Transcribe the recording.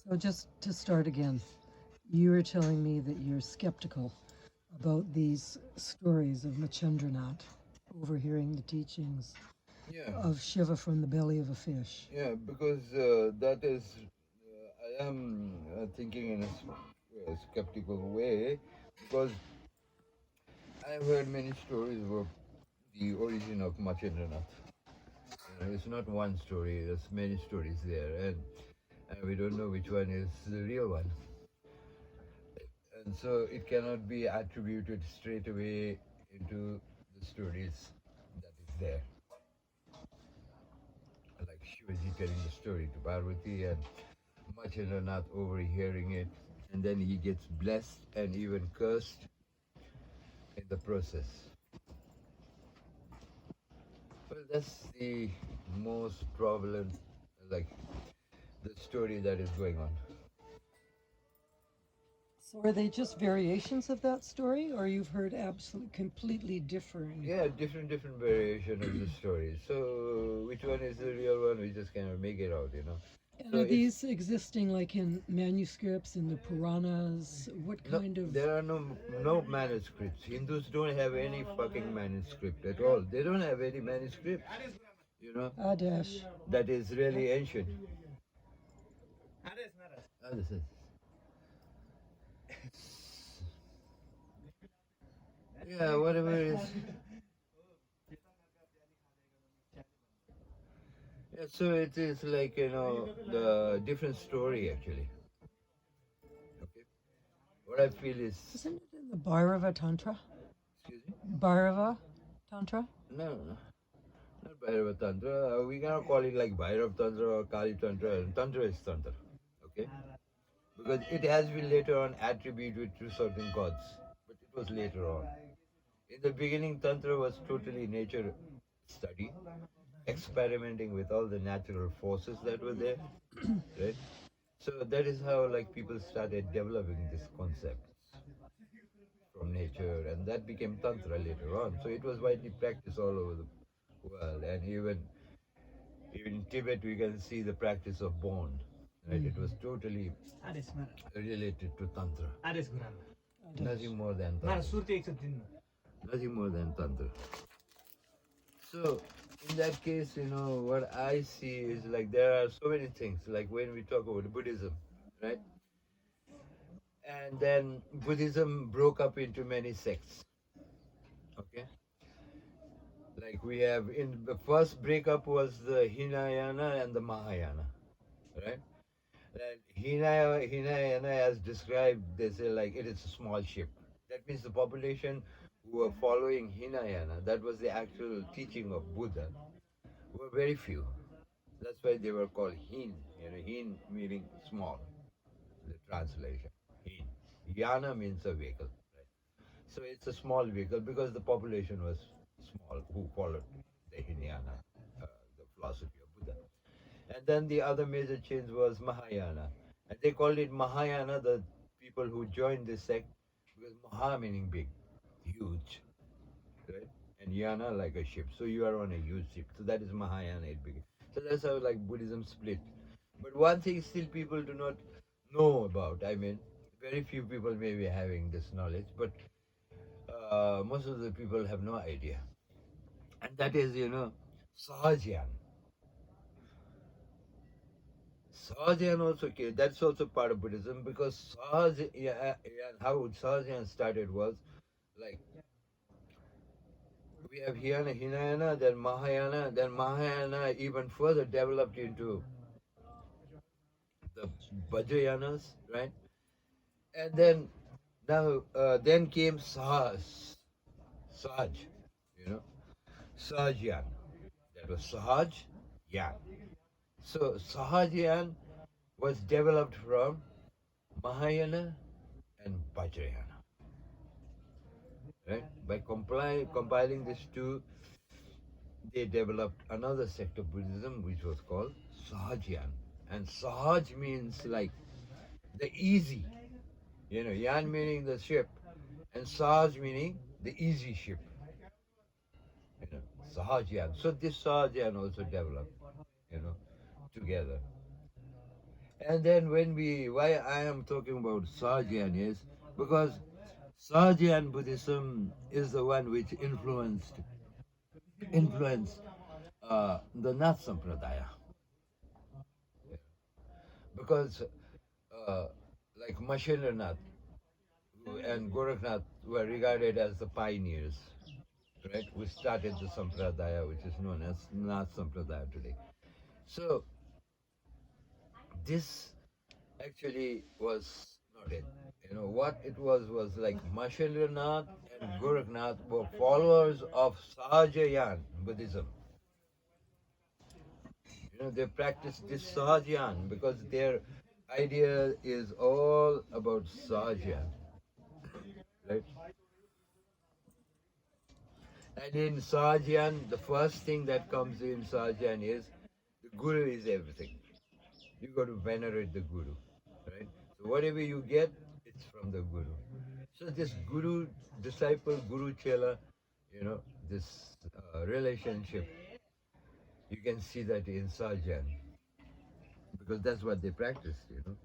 So just to start again, you were telling me that you're skeptical about these stories of Machendranath overhearing the teachings Yeah, of Shiva from the belly of a fish. yeah, because that is, I am thinking in a skeptical way because I've heard many stories about the origin of Machendranath. It's not one story, there's many stories there, and we don't know which one is the real one. And so it cannot be attributed straight away into the stories that is there. Like Shivaji telling the story to Parvati and Machendranath overhearing it, and then he gets blessed and even cursed in the process. Well, that's the most prevalent, like the story that is going on. So are they just variations of that story, or you've heard absolutely completely differing? Yeah, different variation of the story. So which one is the real one? We just cannot make it out. And So are it's these existing like in manuscripts, in the Puranas? What no, kind of there are no manuscripts. Hindus don't have any fucking manuscript at all. They don't have any manuscript. You know, Adash? that is really ancient. Ah, this is yeah, whatever it is. Yeah, so it is like the different story actually. Okay, what I feel is Isn't it in the Bhairava Tantra? excuse me. Bhairava Tantra? No, not Bhairav Tantra. We cannot call it like Bhairav Tantra or Kali Tantra. Tantra is Tantra. Okay? Because it has been later on attributed to certain gods. But it was later on. In the beginning, Tantra was totally nature study, experimenting with all the natural forces that were there. Right? So that is how like people started developing this concept from nature, and that became Tantra later on. So it was widely practiced all over the world, and even in Tibet, we can see the practice of bond. Right? It was totally related to Tantra. Nothing more than Tantra. Nothing more than Tantra. So, in that case, what I see is like there are so many things. Like when we talk about Buddhism, right? And then Buddhism broke up into many sects. Okay? Like we have in the first breakup was the Hinayana and the Mahayana, right? And Hinayana as described, they say like it is a small ship. That means the population who were following Hinayana, that was the actual teaching of Buddha, were very few. That's why they were called Hin. Hin meaning small, the translation. Hin. Yana means a vehicle. Right? So it's a small vehicle because the population was small who followed the Hinayana, the philosophy of Buddha. And then the other major change was Mahayana. And they called it Mahayana, the people who joined this sect, because Maha meaning big, huge, right? And Yana like a ship. So you are on a huge ship. So that is Mahayana, it became. So that's how like Buddhism split. But one thing still people do not know about. I mean, very few people may be having this knowledge, but most of the people have no idea. And that is, Sahajayana. Sahajayana also came. That's also part of Buddhism because Sahajayana, how Sahajayana started was like we have Hinayana, then Mahayana even further developed into the Vajrayanas, right? And then came Sahaj, you know, Sahajyan. That was Sahajyan. So Sahajyan was developed from Mahayana and Vajrayana, right? By compiling these two, they developed another sect of Buddhism which was called Sahajyan. And Sahaj means like the easy, Yan meaning the ship, and Sahaj meaning the easy ship, Sahajyan. So this Sahajyan also developed, you know, together. And then why I am talking about Sahajayana is because Sahajayana Buddhism is the one which influenced the Nath Sampradaya. Because uh, like Mashendranath and Gorakhnath were regarded as the pioneers, right? We started the Sampradaya, which is known as Nath Sampradaya today. So this actually was not it. You know, what it was like Mashendranath and Gorakhnath were followers of Sahajayana Buddhism. You know, they practice this Sahajayana because their idea is all about Sahajayana, right? And in Sahajayana, the first thing that comes in Sahajayana is the Guru is everything. You got to venerate the Guru, right? So whatever you get, it's from the Guru. So this Guru disciple, Guru Chela, you know, this relationship, you can see that in Sahajayana because that's what they practice, you know.